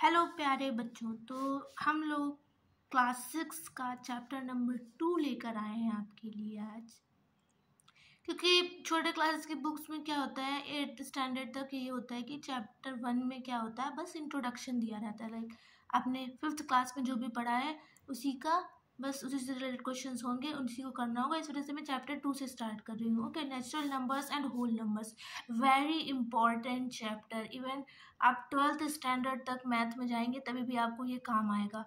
Hello प्यारे बच्चों। तो हम लोग क्लास 6 का चैप्टर नंबर 2 लेकर आए हैं आपके लिए आज, क्योंकि छोटे क्लासेस की बुक्स में क्या होता है 8th स्टैंडर्ड तक ये होता है कि चैप्टर 1 में क्या होता है, बस इंट्रोडक्शन दिया रहता है। लाइक आपने 5th क्लास में जो भी पढ़ा है उसी का बस उसी से रिलेटेड क्वेश्चंस होंगे, उसी को करना होगा। इस वजह से मैं चैप्टर 2 से स्टार्ट कर रही हूँ। Okay, natural numbers and whole numbers, very important chapter. Even आप 12th स्टैंडर्ड तक मैथ में जाएंगे तभी भी आपको ये काम आएगा।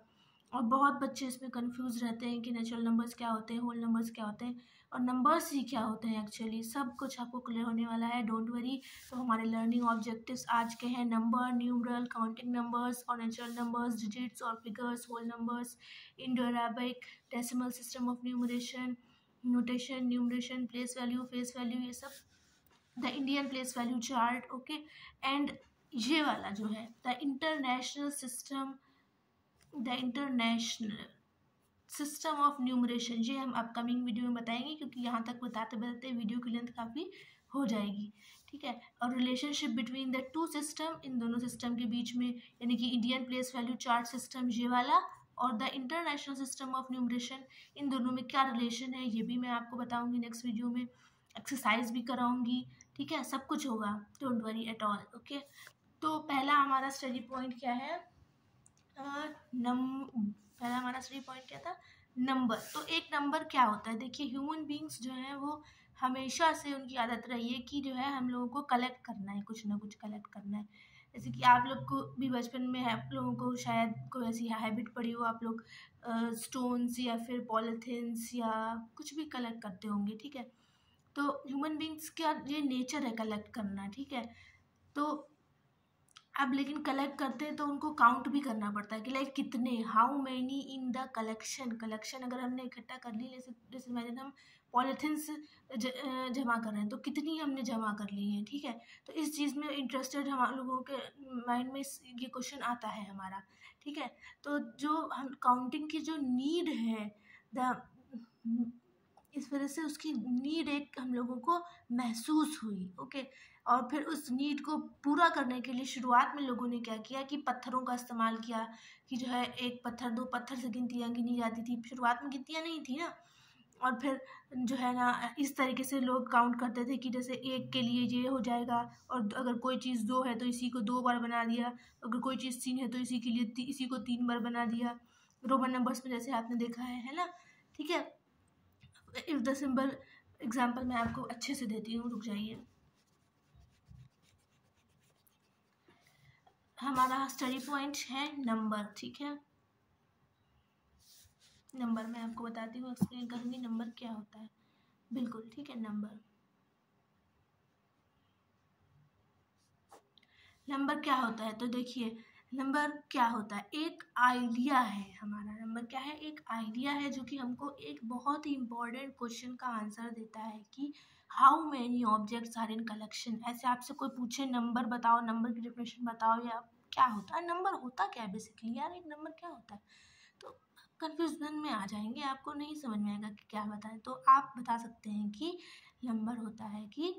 और बहुत बच्चे इसमें कंफ्यूज रहते हैं कि नेचुरल नंबर्स क्या होते हैं, होल नंबर्स क्या होते हैं और नंबर्स ही क्या होते हैं। एक्चुअली सब कुछ आपको क्लियर होने वाला है, डोंट वरी। तो हमारे लर्निंग ऑब्जेक्टिव्स आज के हैं नंबर, न्यूमरल, काउंटिंग नंबर्स और नेचुरल नंबर्स, डिजिट्स और figures, whole numbers, Indo Arabic, decimal system of numeration, notation, numeration, place value, face value, ये सब, the Indian place value chart. Okay, and ये वाला जो है the international system of numeration, ये हम अपकमिंग वीडियो में बताएंगे, क्योंकि यहाँ तक बताते बताते वीडियो की लेंथ काफ़ी हो जाएगी। ठीक है, और relationship between the two system, इन दोनों सिस्टम के बीच में, यानी कि Indian place value chart system ये वाला और the international system of numeration, इन दोनों में क्या रिलेशन है ये भी मैं आपको बताऊंगी नेक्स्ट वीडियो में। एक्सरसाइज भी कराऊंगी, ठीक है, सब कुछ होगा, don't worry at all. Okay, तो पहला हमारा स्टडी पॉइंट क्या है? पहला हमारा 3 पॉइंट क्या था? नंबर। तो एक नंबर क्या होता है? देखिए, ह्यूमन बींग्स जो हैं वो हमेशा से उनकी आदत रही है कि जो है हम लोगों को कलेक्ट करना है, कुछ ना कुछ कलेक्ट करना है। जैसे कि आप लोग को भी बचपन में आप लोगों को शायद कोई ऐसी हैबिट पड़ी हो, आप लोग स्टोन्स या फिर पॉलीथिन्स या कुछ भी कलेक्ट करते होंगे। ठीक है, तो ह्यूमन बींग्स का ये नेचर है कलेक्ट करना। ठीक है, तो अब लेकिन कलेक्ट करते हैं तो उनको काउंट भी करना पड़ता है कि लाइक कितने, how many in the collection अगर हमने इकट्ठा कर ली, जैसे इमेजिन हम पॉलीथिन्स जमा कर रहे हैं तो कितनी हमने जमा कर ली हैं। ठीक है, तो इस चीज़ में इंटरेस्टेड हम लोगों के माइंड में ये क्वेश्चन आता है हमारा। ठीक है, तो जो हम काउंटिंग की जो नीड है, द इस वजह से उसकी नीड एक हम लोगों को महसूस हुई। ओके, और फिर उस नीड को पूरा करने के लिए शुरुआत में लोगों ने क्या किया कि पत्थरों का इस्तेमाल किया, कि जो है एक पत्थर, दो पत्थर से गिनतियाँ गिनी जाती थी। शुरुआत में गिनतियाँ नहीं थी ना, और फिर जो है ना इस तरीके से लोग काउंट करते थे कि जैसे एक के लिए ये हो जाएगा, और अगर कोई चीज़ 2 है तो इसी को 2 बार बना दिया, अगर कोई चीज़ 3 है तो इसी के लिए इसी को 3 बार बना दिया, रोमन नंबर्स में जैसे आपने देखा है ना। ठीक है, इफ द सिंबल एग्जाम्पल मैं आपको अच्छे से देती हूँ, रुक जाइए। हमारा स्टडी पॉइंट है नंबर। ठीक है, नंबर मैं आपको बताती हूँ, एक्सप्लेन करूँगी नंबर क्या होता है। बिल्कुल ठीक है, नंबर क्या होता है? तो देखिए, नंबर क्या होता है? एक आइडिया है हमारा। नंबर क्या है? एक आइडिया है जो कि हमको एक बहुत ही इंपॉर्टेंट क्वेश्चन का आंसर देता है कि how many objects are in collection. ऐसे आपसे कोई पूछे नंबर बताओ, नंबर की डेफिनेशन बताओ, या क्या होता है नंबर, होता क्या है बेसिकली, यार एक नंबर क्या होता है, तो कंफ्यूजन में आ जाएंगे, आपको नहीं समझ में आएगा कि क्या बताएं। तो आप बता सकते हैं कि नंबर होता है कि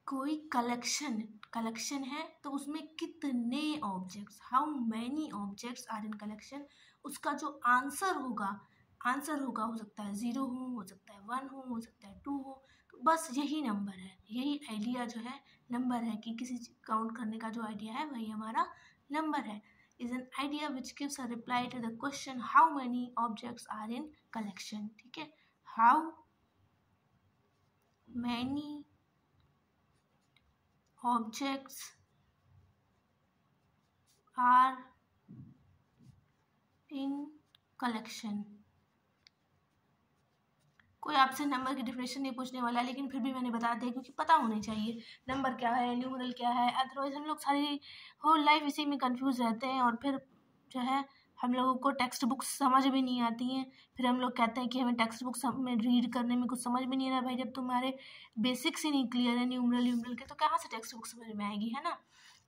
कोई कलेक्शन है तो उसमें कितने objects, how many objects are in collection, उसका जो आंसर होगा हो सकता है 0 हो सकता है 1 हो सकता है 2 हो। तो बस यही नंबर है, यही आइडिया जो है नंबर है, कि किसी काउंट करने का जो आइडिया है वही हमारा नंबर है। Is an idea which gives a reply to the question how many objects are in collection. ठीक है, हाउ मैनी objects are in collection। कोई आपसे नंबर की डेफिनेशन नहीं पूछने वाला, लेकिन फिर भी मैंने बता दिया क्योंकि पता होनी चाहिए नंबर क्या है, न्यूमरल क्या है। अदरवाइज हम लोग सारी होल लाइफ इसी में कंफ्यूज रहते हैं, और फिर जो है हम लोगों को टेक्स्ट बुक्स समझ भी नहीं आती हैं। फिर हम लोग कहते हैं कि हमें टेक्स्ट बुक्स में रीड करने में कुछ समझ भी नहीं आ रहा। भाई जब तुम्हारे बेसिक्स ही नहीं क्लियर है न्यूमरल के, तो कहाँ से टेक्स्ट बुक समझ में आएगी, है ना।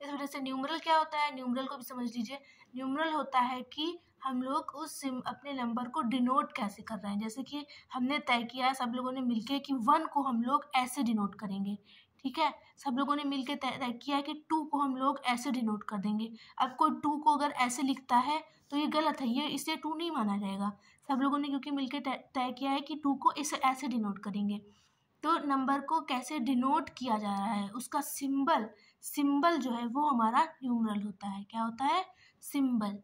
इस वजह से न्यूमरल क्या होता है, न्यूमरल को भी समझ लीजिए। न्यूमरल होता है कि हम लोग उस अपने नंबर को डिनोट कैसे कर रहे हैं। जैसे कि हमने तय किया है सब लोगों ने मिलके कि 1 को हम लोग ऐसे डिनोट करेंगे। ठीक है, सब लोगों ने मिलकर तय किया है कि 2 को हम लोग ऐसे डिनोट कर देंगे। अब कोई 2 को अगर ऐसे लिखता है तो ये गलत है, ये इसे 2 नहीं माना जाएगा। सब लोगों ने क्योंकि मिलकर तय किया है कि 2 को इसे ऐसे डिनोट करेंगे। तो नंबर को कैसे डिनोट किया जा रहा है, उसका सिंबल जो है वो हमारा न्यूमरल होता है। क्या होता है? सिंबल।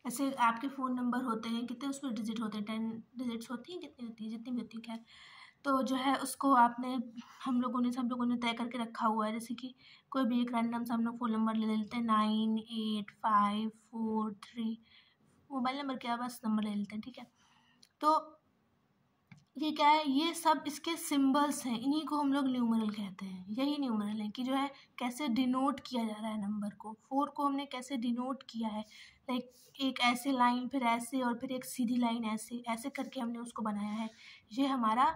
ऐसे आपके फ़ोन नंबर होते हैं, कितने उसमें डिजिट होते हैं? 10 डिजिट्स होती हैं, कितनी होती है? जितनी भी होती है, खैर। तो जो है उसको सब लोगों ने तय करके रखा हुआ है। जैसे कि कोई भी एक रैंडम सा हम लोग फ़ोन नंबर ले लेते हैं, 9 8 5 4 3, मोबाइल नंबर क्या, बस नंबर ले लेते हैं, ठीक है। तो ये क्या है? ये सब इसके सिंबल्स हैं, इन्हीं को हम लोग न्यूमरल कहते हैं। यही न्यूमरल है कि जो है कैसे डिनोट किया जा रहा है नंबर को। 4 को हमने कैसे डिनोट किया है, लाइक एक ऐसे लाइन, फिर ऐसे, और फिर एक सीधी लाइन, ऐसे ऐसे करके हमने उसको बनाया है। ये हमारा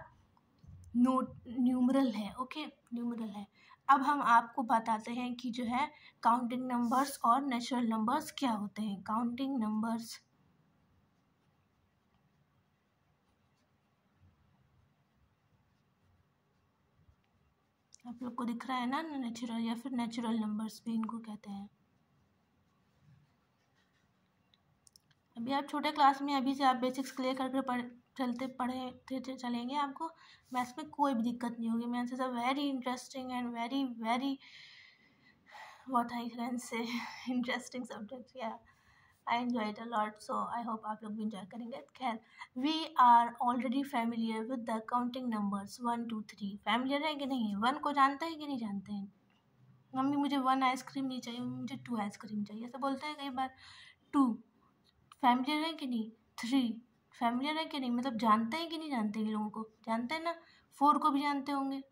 न्यूमरल है। ओके, न्यूमरल है। अब हम आपको बताते हैं कि जो है काउंटिंग नंबर्स और नेचुरल नंबर्स क्या होते हैं। काउंटिंग नंबर्स, आप लोग को दिख रहा है ना, नेचुरल या फिर नेचुरल नंबर्स भी इनको कहते हैं। अभी आप छोटे क्लास में, अभी से आप बेसिक्स क्लियर करके पढ़े चलेंगे, आपको मैथ्स में कोई भी दिक्कत नहीं होगी। Maths is a very interesting and very very what I can say interesting subject. या I enjoy it a lot, so I hope आप लोग भी इंजॉय करेंगे। खैर, we are already familiar with the counting numbers 1 2 3। Familiar है कि नहीं? 1 को जानते हैं कि नहीं जानते हैं? मम्मी मुझे 1 आइसक्रीम नहीं चाहिए, मुझे 2 आइसक्रीम चाहिए, ऐसा बोलते हैं कई बार। 2 फैमिलियर है कि नहीं? 3 फैमिलियर है कि नहीं? मतलब जानते हैं कि नहीं जानते? इन लोगों को जानते हैं ना। 4 को भी जानते होंगे,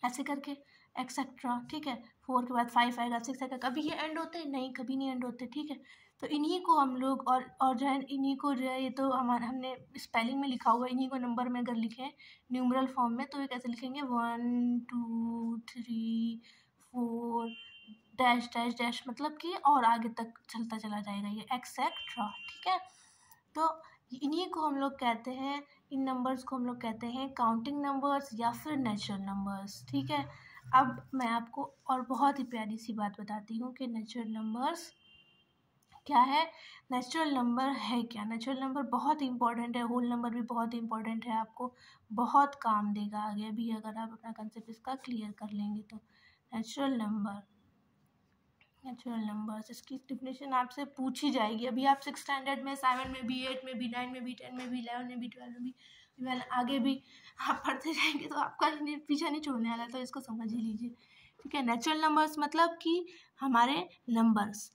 ऐसे करके एक्सेट्रा, ठीक है। 4 के बाद 5 आएगा, 6 आएगा। कभी ये एंड होते हैं? नहीं, कभी नहीं एंड होते, ठीक है। तो इन्हीं को हम लोग और जो है इन्हीं को जो है, ये तो हमने स्पेलिंग में लिखा हुआ है, इन्हीं को नंबर में अगर लिखें न्यूमरल फॉर्म में तो ये कैसे लिखेंगे? 1 2 3 4 डैश डैश डैश, मतलब कि और आगे तक चलता चला जाएगा ये, एक्सेट्रा, ठीक है। तो इन्हीं को हम लोग कहते हैं, इन नंबर्स को हम लोग कहते हैं काउंटिंग नंबर्स या फिर नेचुरल नंबर्स, ठीक है। अब मैं आपको और बहुत ही प्यारी सी बात बताती हूँ कि नेचुरल नंबर्स क्या है, नेचुरल नंबर है क्या। नेचुरल नंबर बहुत ही इंपॉर्टेंट है, होल नंबर भी बहुत ही इंपॉर्टेंट है, आपको बहुत काम देगा आगे भी अगर आप अपना कंसेप्ट इसका क्लियर कर लेंगे तो। नेचुरल नंबर्स, इसकी डिफिनेशन आपसे पूछी जाएगी। अभी आप 6 स्टैंडर्ड में, 7 में भी, 8 में भी, 9 में भी, 10 में भी, 11 में भी, 12 में भी, इवन आगे भी आप पढ़ते जाएंगे तो आपका पीछा नहीं छोड़ने वाला, तो इसको समझ ही लीजिए, ठीक है। नेचुरल नंबर्स मतलब कि हमारे नंबर्स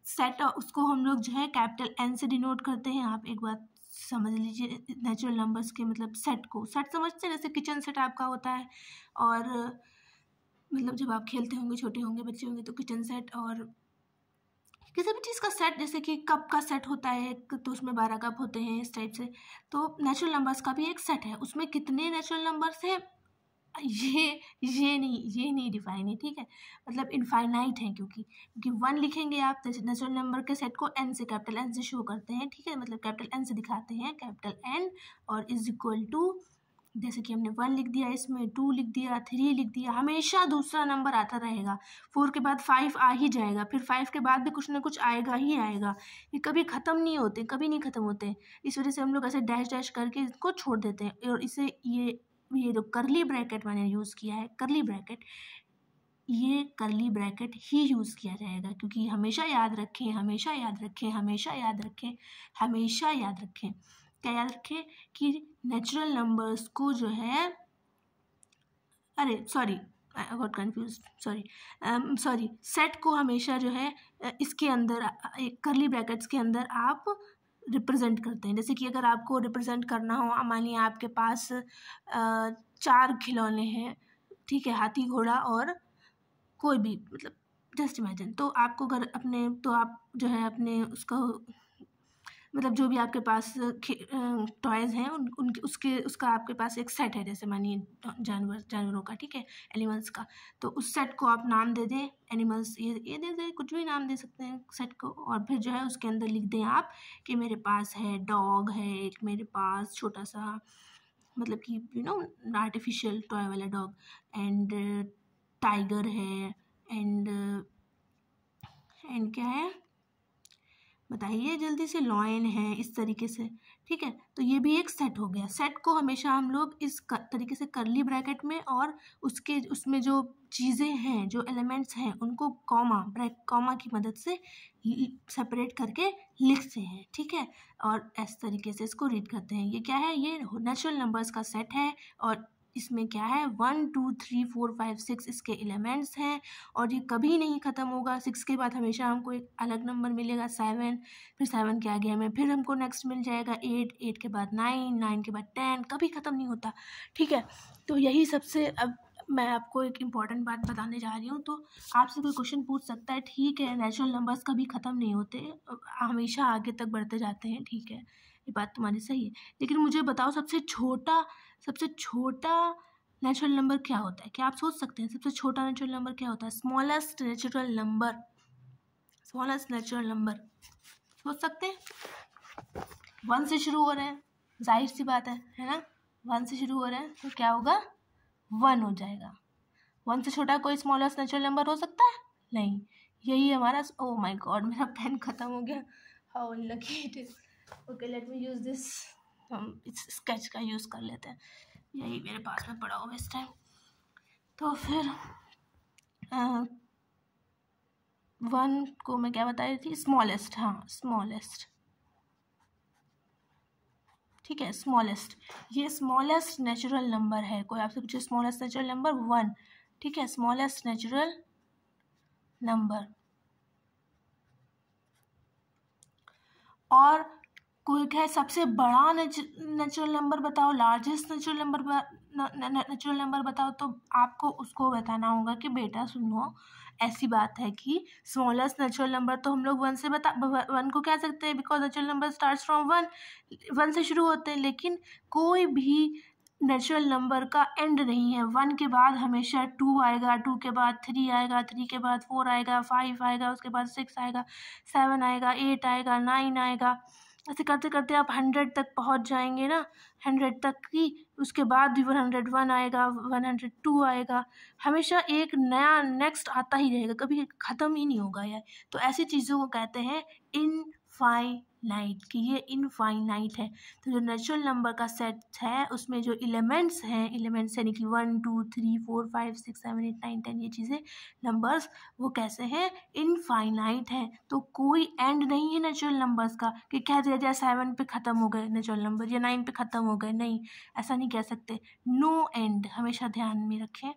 सेट, उसको हम लोग जो है कैपिटल N से डिनोट करते हैं। आप एक बात समझ लीजिए, नेचुरल नंबर्स के मतलब सेट को, सेट समझते हैं, जैसे किचन सेट आपका होता है, और मतलब जब आप खेलते होंगे, छोटे होंगे, बच्चे होंगे, तो किचन सेट, और किसी भी चीज़ का सेट, जैसे कि कप का सेट होता है तो उसमें 12 कप होते हैं, इस टाइप से। तो नेचुरल नंबर्स का भी एक सेट है, उसमें कितने नेचुरल नंबर्स हैं ये नहीं डिफाइन है, ठीक है। मतलब इनफाइनाइट है, क्योंकि 1 लिखेंगे आप नेचुरल नंबर के सेट को N से, कैपिटल N से शो करते हैं, ठीक है। मतलब कैपिटल N से दिखाते हैं, कैपिटल N, और इज इक्वल टू, जैसे कि हमने 1 लिख दिया, इसमें 2 लिख दिया, 3 लिख दिया, हमेशा दूसरा नंबर आता रहेगा। 4 के बाद 5 आ ही जाएगा, फिर 5 के बाद भी कुछ ना कुछ आएगा ही आएगा, ये कभी ख़त्म नहीं होते, कभी नहीं ख़त्म होते। इस वजह से हम लोग ऐसे डैश डैश करके इसको छोड़ देते हैं, और इसे ये जो करली ब्रैकेट मैंने यूज़ किया है, करली ब्रैकेट, ये करली ब्रैकेट ही यूज़ किया जाएगा, क्योंकि हमेशा याद रखें, हमेशा याद रखें, हमेशा याद रखें, हमेशा याद रखें, क्या याद रखें कि नेचुरल नंबर्स को जो है, अरे sorry, I got confuse, sorry, set को हमेशा जो है इसके अंदर, एक करली ब्रैकेट्स के अंदर आप रिप्रेजेंट करते हैं। जैसे कि अगर आपको रिप्रेजेंट करना हो, मान लिया आपके पास 4 खिलौने हैं, ठीक है, हाथी, घोड़ा और कोई भी, मतलब जस्ट इमेजिन, तो आपको अगर अपने, तो आप जो है अपने उसका, मतलब जो भी आपके पास टॉयज़ हैं उसका आपके पास एक सेट है, जैसे मानिए जानवरों का, ठीक है, एनिमल्स का। तो उस सेट को आप नाम दे दें, एनिमल्स, ये दे दें, कुछ भी नाम दे सकते हैं सेट को, और फिर जो है उसके अंदर लिख दें आप कि मेरे पास है डॉग है, एक मेरे पास छोटा सा मतलब कि आर्टिफिशियल टॉय वाला डॉग, एंड टाइगर है, एंड क्या है बताइए जल्दी से, लॉयन है, इस तरीके से। ठीक है, तो ये भी एक सेट हो गया। सेट को हमेशा हम लोग इस तरीके से करली ब्रैकेट में और उसमें जो चीज़ें हैं, जो एलिमेंट्स हैं, उनको कॉमा की मदद से सेपरेट करके लिखते हैं। ठीक है, और इस तरीके से इसको रीड करते हैं। ये क्या है? ये नेचुरल नंबर्स का सेट है, और इसमें क्या है 1 2 3 4 5 6 इसके एलिमेंट्स हैं, और ये कभी नहीं ख़त्म होगा। 6 के बाद हमेशा हमको एक अलग नंबर मिलेगा 7, फिर 7 के आगे हमें फिर हमको नेक्स्ट मिल जाएगा 8, 8 के बाद 9, 9 के बाद 10, कभी ख़त्म नहीं होता। ठीक है, तो यही सबसे, अब मैं आपको एक इम्पॉर्टेंट बात बताने जा रही हूँ। तो आपसे कोई क्वेश्चन पूछ सकता है, ठीक है नेचुरल नंबर्स कभी ख़त्म नहीं होते, हमेशा आगे तक बढ़ते जाते हैं, ठीक है, ये बात तुम्हारी सही है, लेकिन मुझे बताओ सबसे छोटा नेचुरल नंबर क्या होता है? क्या आप सोच सकते हैं सबसे छोटा नेचुरल नंबर क्या होता है? स्मॉलेस्ट नेचुरल नंबर सोच सकते हैं? 1 से शुरू हो रहे हैं, जाहिर सी बात है ना, 1 से शुरू हो रहे हैं तो क्या होगा? 1 हो जाएगा। 1 से छोटा कोई स्मॉलेस्ट नेचुरल नंबर हो सकता है? नहीं। यही हमारा, ओह माय गॉड मेरा पेन खत्म हो गया, how unlucky it is. Okay let me use this, हम इस स्केच का यूज़ कर लेते हैं, यही मेरे पास में पड़ा होगा इस टाइम। तो फिर 1 को मैं क्या बता रही थी? स्मॉलेस्ट, हाँ स्मॉलेस्ट, ठीक है स्मॉलेस्ट, ये स्मॉलेस्ट नेचुरल नंबर है। कोई आपसे पूछे स्मॉलेस्ट नेचुरल नंबर 1, ठीक है, स्मॉलेस्ट नेचुरल नंबर। और कोई क्या है सबसे बड़ा नेचुरल नंबर बताओ, लार्जेस्ट नेचुरल नंबर बताओ, तो आपको उसको बताना होगा कि बेटा सुनो, ऐसी बात है कि स्मॉलेस्ट नेचुरल नंबर तो हम लोग 1 से 1 को कह सकते हैं, because natural number starts from 1 से शुरू होते हैं, लेकिन कोई भी नेचुरल नंबर का एंड नहीं है। 1 के बाद हमेशा 2 आएगा, 2 के बाद 3 आएगा, 3 के बाद 4 आएगा, 5 आएगा, उसके बाद 6 आएगा, 7 आएगा, 8 आएगा, 9 आएगा, ऐसे करते करते आप 100 तक पहुंच जाएंगे ना, 100 तक की, उसके बाद भी 101 आएगा, 102 आएगा, हमेशा एक नया नेक्स्ट आता ही रहेगा, कभी ख़त्म ही नहीं होगा यार। तो ऐसी चीज़ों को कहते हैं इनफाइनाइट, कि ये इनफाइनाइट है। तो जो नेचुरल नंबर का सेट है उसमें जो एलिमेंट्स यानी कि 1 2 3 4 5 6 7 8 9 10 ये चीज़ें नंबर्स, वो कैसे हैं? इनफाइनाइट है। तो कोई एंड नहीं है नेचुरल नंबर्स का कि कह दिया जाए 7 पे ख़त्म हो गए नेचुरल नंबर, या 9 पे ख़त्म हो गए, नहीं ऐसा नहीं कह सकते। नो एंड हमेशा ध्यान में रखें,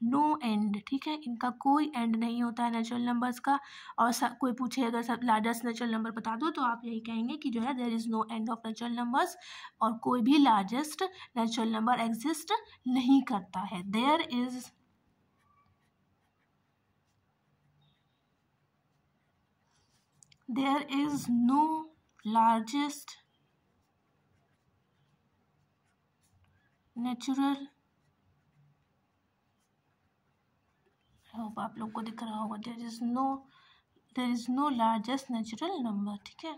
नो एंड, ठीक है, इनका कोई एंड नहीं होता है नेचुरल नंबर्स का। और कोई पूछे अगर सब लार्जेस्ट नेचुरल नंबर बता दो, तो आप यही कहेंगे कि जो है there is no end of natural numbers, और कोई भी लार्जेस्ट नेचुरल नंबर एग्जिस्ट नहीं करता है। There is no largest natural, hope आप लोग को दिख रहा होगा, there is no largest natural number, ठीक है,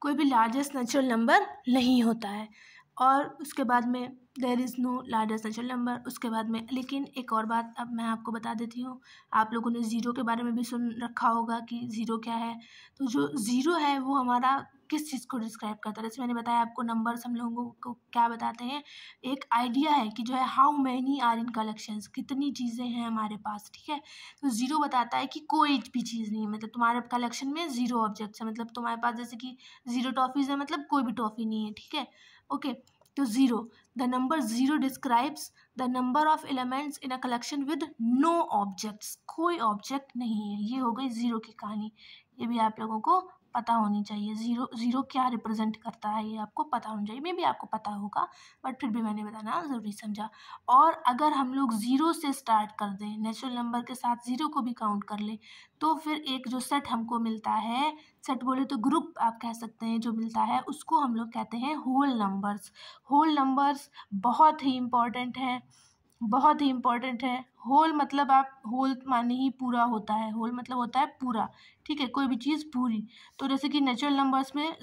कोई भी लार्जेस्ट नेचुरल नंबर नहीं होता है। और उसके बाद में there is no largest natural number, उसके बाद में, लेकिन एक और बात अब मैं आपको बता देती हूँ, आप लोगों ने ज़ीरो के बारे में भी सुन रखा होगा कि ज़ीरो क्या है। तो जो ज़ीरो है वो हमारा किस चीज़ को डिस्क्राइब करता है? जैसे मैंने बताया आपको, नंबर्स हम लोगों को क्या बताते हैं, एक आइडिया है कि जो है how many are in collections, कितनी चीज़ें हैं हमारे पास, ठीक है। तो ज़ीरो बताता है कि कोई भी चीज़ नहीं है, मतलब तुम्हारे कलेक्शन में ज़ीरो ऑब्जेक्ट्स है, मतलब तुम्हारे पास जैसे कि ज़ीरो टॉफ़ीज़ है, मतलब कोई भी टॉफ़ी नहीं है, ठीक है, ओके। तो zero, the number zero describes the number of elements in a collection with no objects, कोई ऑब्जेक्ट नहीं है। ये हो गई ज़ीरो की कहानी, ये भी आप लोगों को पता होनी चाहिए। ज़ीरो क्या रिप्रेजेंट करता है ये आपको पता होना चाहिए, मे भी आपको पता होगा, बट फिर भी मैंने बताना ज़रूरी समझा। और अगर हम लोग ज़ीरो से स्टार्ट कर दें, नेचुरल नंबर के साथ ज़ीरो को भी काउंट कर लें, तो फिर एक जो सेट हमको मिलता है, सेट बोले तो ग्रुप आप कह सकते हैं, जो मिलता है उसको हम लोग कहते हैं होल नंबर्स। होल नंबर्स बहुत ही इम्पॉर्टेंट है, बहुत ही इम्पोर्टेंट है। होल मतलब आप होल माने ही पूरा होता है, होल मतलब होता है पूरा, ठीक है, कोई भी चीज़ पूरी। तो जैसे कि नेचुरल नंबर्स में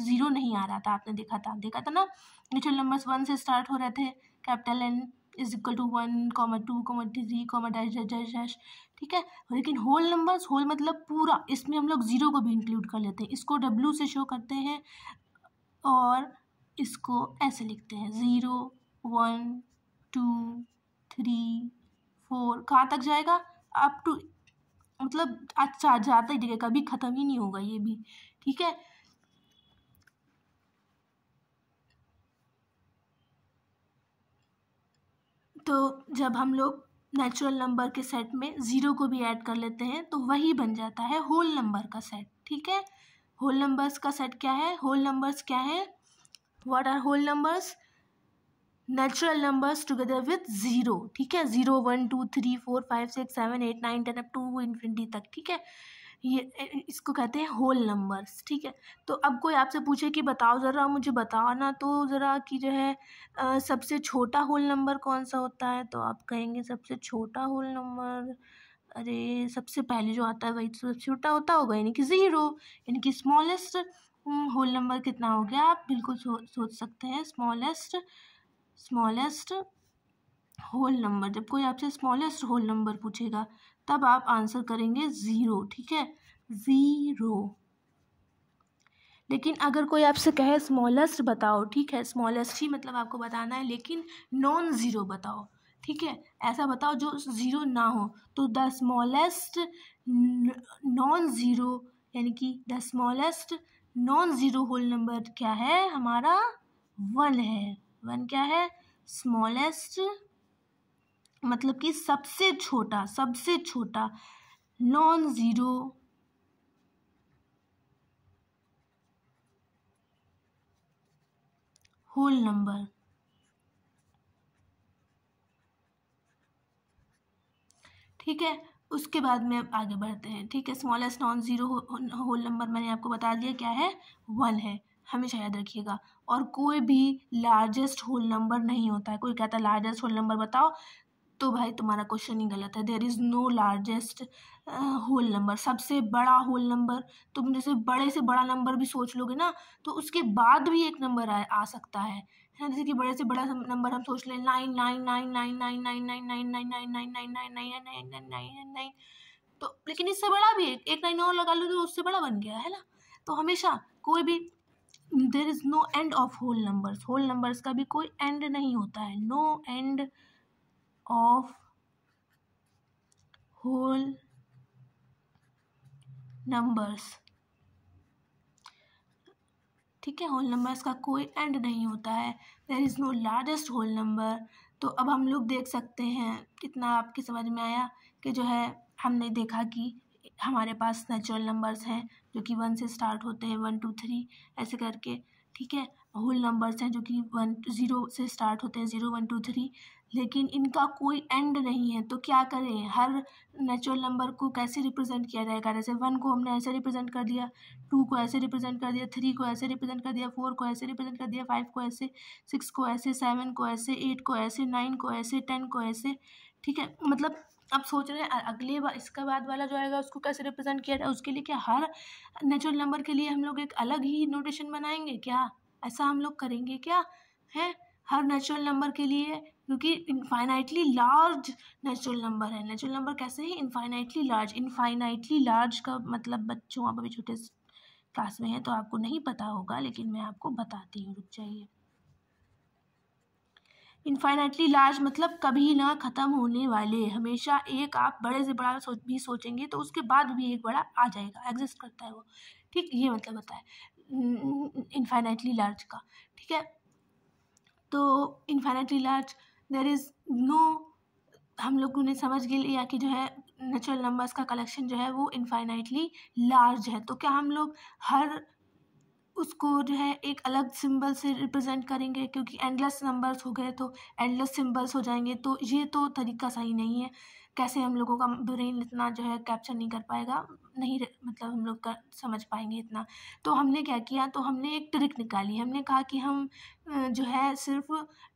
0 नहीं आ रहा था, आपने देखा था ना, नेचुरल नंबर्स 1 से स्टार्ट हो रहे थे, capital N is equal to 1, 2, 3, dash dash dash dash, ठीक है। लेकिन होल नंबर्स, होल मतलब पूरा, इसमें हम लोग 0 को भी इंक्लूड कर लेते हैं। इसको W से शो करते हैं और इसको ऐसे लिखते हैं 0, 1, 2, 3, 4, कहाँ तक जाएगा, अप टू, मतलब अच्छा जाता ही रहेगा, कभी ख़त्म ही नहीं होगा ये भी, ठीक है। तो जब हम लोग नेचुरल नंबर के सेट में 0 को भी ऐड कर लेते हैं तो वही बन जाता है होल नंबर का सेट, ठीक है। होल नंबर्स का सेट क्या है, होल नंबर्स क्या है, what are whole numbers, natural numbers together with 0, ठीक है। 0, 1, 2, 3, 4, 5, 6, 7, 8, 9, 10 अप टू इन्फिनिटी तक, ठीक है। ये इसको कहते हैं होल नंबर्स, ठीक है। तो अब कोई आपसे पूछे कि बताओ ज़रा, मुझे बताओ ना तो ज़रा कि जो है सबसे छोटा होल नंबर कौन सा होता है, तो आप कहेंगे सबसे छोटा होल नंबर, अरे सबसे पहले जो आता है वही तो सबसे छोटा होता होगा, यानी कि 0, यानी कि स्मॉलेस्ट होल नंबर कितना हो गया, आप बिल्कुल सोच सकते हैं। स्मॉलेस्ट होल नंबर, जब कोई आपसे स्मॉलेस्ट होल नंबर पूछेगा तब आप आंसर करेंगे 0, ठीक है, 0। लेकिन अगर कोई आपसे कहे स्मॉलेस्ट बताओ, ठीक है, स्मॉलेस्ट ही मतलब आपको बताना है, लेकिन नॉन ज़ीरो बताओ, ठीक है, ऐसा बताओ जो 0 ना हो, तो द स्मॉलेस्ट नॉन ज़ीरो, यानी कि the smallest non zero whole number क्या है हमारा, 1 है। 1 क्या है, स्मॉलेस्ट मतलब कि सबसे छोटा नॉन ज़ीरो होल नंबर, ठीक है। उसके बाद में अब आगे बढ़ते हैं, ठीक है। Smallest non zero whole number मैंने आपको बता दिया क्या है, 1 है, हमेशा याद रखिएगा। और कोई भी लार्जेस्ट होल नंबर नहीं होता है। कोई कहता है लार्जेस्ट होल नंबर बताओ, तो भाई तुम्हारा क्वेश्चन ही गलत है। There is no largest whole number. सबसे बड़ा होल नंबर, तुम जैसे बड़े से बड़ा नंबर भी सोच लोगे ना, तो उसके बाद भी एक नंबर आ सकता है ना। जैसे कि बड़े से बड़ा नंबर हम सोच लें 9, तो लेकिन इससे बड़ा भी एक 9 और लगा लो तो उससे बड़ा बन गया है ना। तो हमेशा कोई भी, there is no end of whole numbers. Whole numbers का भी कोई एंड नहीं होता है, no end of whole numbers, ठीक है। होल नंबर्स का कोई एंड नहीं होता है। There is no largest whole number. तो अब हम लोग देख सकते हैं, कितना आपकी समझ में आया कि जो है हमने देखा कि हमारे पास नेचुरल नंबर्स हैं जो कि 1 से स्टार्ट होते हैं, 1, 2, 3 ऐसे करके, ठीक है। होल नंबर्स हैं जो कि 0 से स्टार्ट होते हैं, 0, 1, 2, 3, लेकिन इनका कोई एंड नहीं है। तो क्या करें, हर नेचुरल नंबर को कैसे रिप्रेजेंट किया जाएगा, जैसे 1 को हमने ऐसे रिप्रेजेंट कर दिया, 2 को ऐसे रिप्रेजेंट कर दिया, 3 को ऐसे रिप्रेजेंट कर दिया, 4 को ऐसे रिप्रेजेंट कर दिया, 5 को ऐसे, 6 को ऐसे, 7 को ऐसे, 8 को ऐसे, 9 को ऐसे, 10 को ऐसे, ठीक है। मतलब अब सोच रहे हैं अगले बार इसका बाद वाला जो आएगा उसको कैसे रिप्रेजेंट किया जाए, उसके लिए क्या हर नेचुरल नंबर के लिए हम लोग एक अलग ही नोटेशन बनाएंगे क्या, ऐसा हम लोग करेंगे क्या, है हर नेचुरल नंबर के लिए, क्योंकि इनफाइनाइटली लार्ज नेचुरल नंबर है। नेचुरल नंबर कैसे है, इनफाइनाइटली लार्ज। इनफाइनाइटली लार्ज का मतलब बच्चों आप अभी छोटे क्लास में है तो आपको नहीं पता होगा, लेकिन मैं आपको बताती हूँ, रुक जाइए। इनफाइनाइटली लार्ज मतलब कभी ना ख़त्म होने वाले, हमेशा एक आप बड़े से बड़ा भी सोचेंगे तो उसके बाद भी एक बड़ा आ जाएगा, एग्जिस्ट करता है वो, ठीक, ये मतलब होता है इनफाइनाइटली लार्ज का, ठीक है। तो infinitely large, there is no, हम लोगों ने समझ लिया कि जो है नेचुरल नंबर्स का कलेक्शन जो है वो इनफाइनाइटली लार्ज है। तो क्या हम लोग हर उसको जो है एक अलग सिंबल से रिप्रेजेंट करेंगे, क्योंकि एंडलेस नंबर्स हो गए तो एंडलेस सिंबल्स हो जाएंगे, तो ये तो तरीका सही नहीं है। कैसे हम लोगों का ब्रेन इतना जो है कैप्चर नहीं कर पाएगा, नहीं मतलब हम लोग का समझ पाएंगे इतना। तो हमने क्या किया, तो हमने एक ट्रिक निकाली। हमने कहा कि हम जो है सिर्फ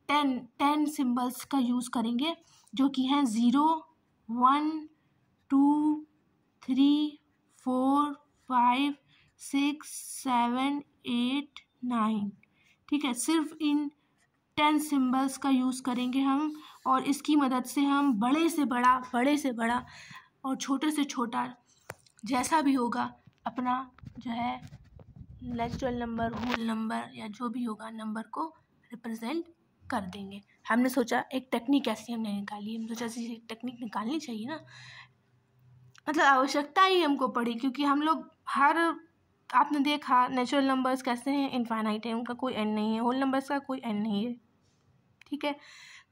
10 सिम्बल्स का यूज़ करेंगे, जो कि हैं 0 1 2 3 4 5 6 7 8 9। ठीक है, सिर्फ इन 10 सिम्बल्स का यूज़ करेंगे हम, और इसकी मदद से हम बड़े से बड़ा और छोटे से छोटा जैसा भी होगा अपना जो है नेचुरल नंबर, होल नंबर या जो भी होगा नंबर को रिप्रेजेंट कर देंगे। हमने सोचा एक टेक्निक ऐसी हमने निकाली, हम सोचा ऐसी टेक्निक निकालनी चाहिए ना, मतलब आवश्यकता ही हमको पड़ी, क्योंकि हम लोग आपने देखा नेचुरल नंबर्स कैसे हैं, इनफाइनाइट है, उनका कोई एंड नहीं है, होल नंबर्स का कोई एंड नहीं है। ठीक है,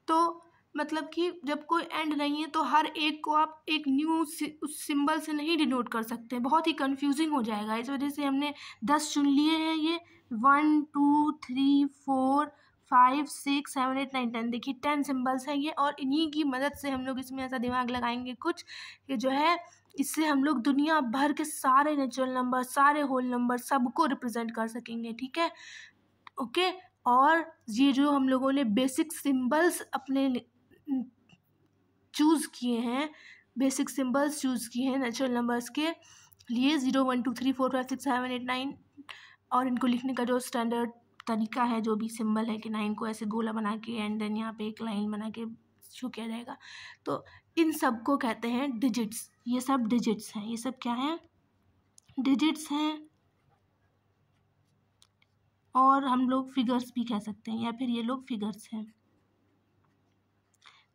तो मतलब कि जब कोई एंड नहीं है तो हर एक को आप एक न्यू उस सिंबल से नहीं डिनोट कर सकते, बहुत ही कंफ्यूजिंग हो जाएगा। इस वजह से हमने 10 चुन लिए हैं, ये 1 2 3 4 5 6 7 8 9 10, देखिए 10 सिंबल्स हैं ये, और इन्हीं की मदद से हम लोग इसमें ऐसा दिमाग लगाएंगे कुछ कि जो है इससे हम लोग दुनिया भर के सारे नेचुरल नंबर, सारे होल नंबर, सबको रिप्रेजेंट कर सकेंगे। ठीक है, ओके। और ये जो हम लोगों ने बेसिक सिंबल्स अपने चूज़ किए हैं, बेसिक सिंबल्स चूज़ किए हैं नेचुरल नंबर्स के लिए, 0 1 2 3 4 5 6 7 8 9, और इनको लिखने का जो स्टैंडर्ड तरीका है, जो भी सिंबल है कि 9 को ऐसे गोला बना के एंड देन यहाँ पे एक लाइन बना के शो किया जाएगा, तो इन सब को कहते हैं डिजिट्स। ये सब डिजिट्स हैं, ये सब क्या हैं, डिजिट्स हैं। और हम लोग फिगर्स भी कह सकते हैं, या फिर ये लोग फिगर्स हैं।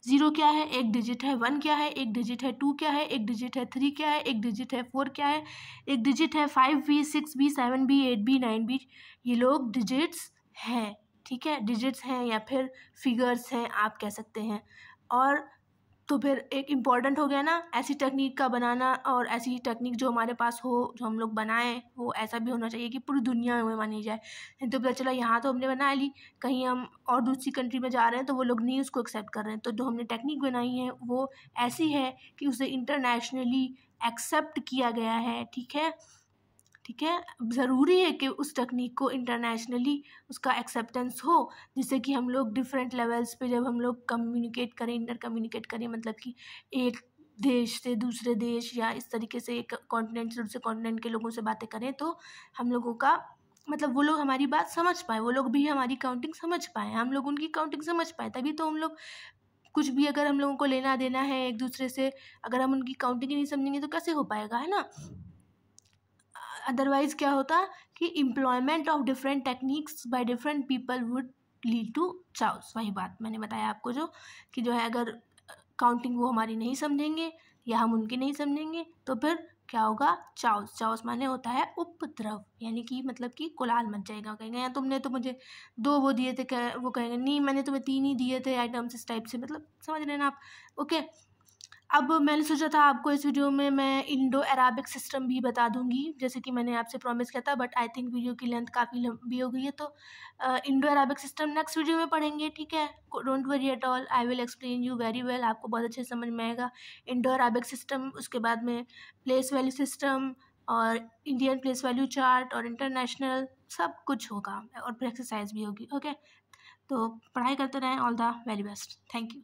0 क्या है, एक डिजिट है। 1 क्या है, एक डिजिट है। 2 क्या है, एक डिजिट है। 3 क्या है, एक डिजिट है। 4 क्या है, एक डिजिट है। 5 भी, 6 भी, 7 भी, 8 भी, 9 भी, ये लोग डिजिट्स हैं। ठीक है, डिजिट्स हैं या फिर फिगर्स हैं आप कह सकते हैं। और तो फिर एक इम्पॉर्टेंट हो गया ना ऐसी टेक्निक का बनाना, और ऐसी टेक्निक जो हमारे पास हो, जो हम लोग बनाएं, वो ऐसा भी होना चाहिए कि पूरी दुनिया में मानी जाए। नहीं तो पता चला यहाँ तो हमने बना ली, कहीं हम और दूसरी कंट्री में जा रहे हैं तो वो लोग नहीं उसको एक्सेप्ट कर रहे हैं। तो जो हमने टेक्निक बनाई है वो ऐसी है कि उसे इंटरनेशनली एक्सेप्ट किया गया है। ठीक है, ठीक है, ज़रूरी है कि उस टेक्निक को इंटरनेशनली उसका एक्सेप्टेंस हो, जिससे कि हम लोग डिफरेंट लेवल्स पे जब हम लोग कम्युनिकेट करें, इंटर कम्युनिकेट करें, मतलब कि एक देश से दूसरे देश या इस तरीके से एक कॉन्टिनेंट से दूसरे कॉन्टिनेंट के लोगों से बातें करें, तो हम लोगों का मतलब वो लोग हमारी बात समझ पाए, वो लोग भी हमारी काउंटिंग समझ पाए, हम लोग उनकी काउंटिंग समझ पाए, तभी तो हम लोग कुछ भी अगर हम लोगों को लेना देना है एक दूसरे से, अगर हम उनकी काउंटिंग ही नहीं समझेंगे तो कैसे हो पाएगा, है ना। अदरवाइज क्या होता कि employment of different techniques by different people would lead to chaos. वही बात मैंने बताया आपको, जो कि जो है अगर काउंटिंग वो हमारी नहीं समझेंगे या हम उनकी नहीं समझेंगे तो फिर क्या होगा, चाउस। चाउस माने होता है उपद्रव, यानी कि मतलब कि कोलाहल मच जाएगा। कहेंगे यार तुमने तो मुझे 2 वो दिए थे, वो कहेंगे नहीं मैंने तुम्हें 3 ही दिए थे आइटम्स, इस टाइप से, मतलब समझ रहे हैं ना आप। ओके, अब मैंने सोचा था आपको इस वीडियो में मैं इंडो अराबिक सिस्टम भी बता दूंगी, जैसे कि मैंने आपसे प्रॉमिस किया था, बट आई थिंक वीडियो की लेंथ काफ़ी लंबी हो गई है, तो Indo Arabic system next video में पढ़ेंगे। ठीक है, don't worry at all, I will explain you very well, आपको बहुत अच्छे से समझ में आएगा इंडो अराबिक सिस्टम। उसके बाद में प्लेस वैल्यू सिस्टम और इंडियन प्लेस वैल्यू चार्ट और इंटरनेशनल सब कुछ होगा, और एक्सरसाइज भी होगी। ओके, तो पढ़ाई करते रहें, all the very best, thank you.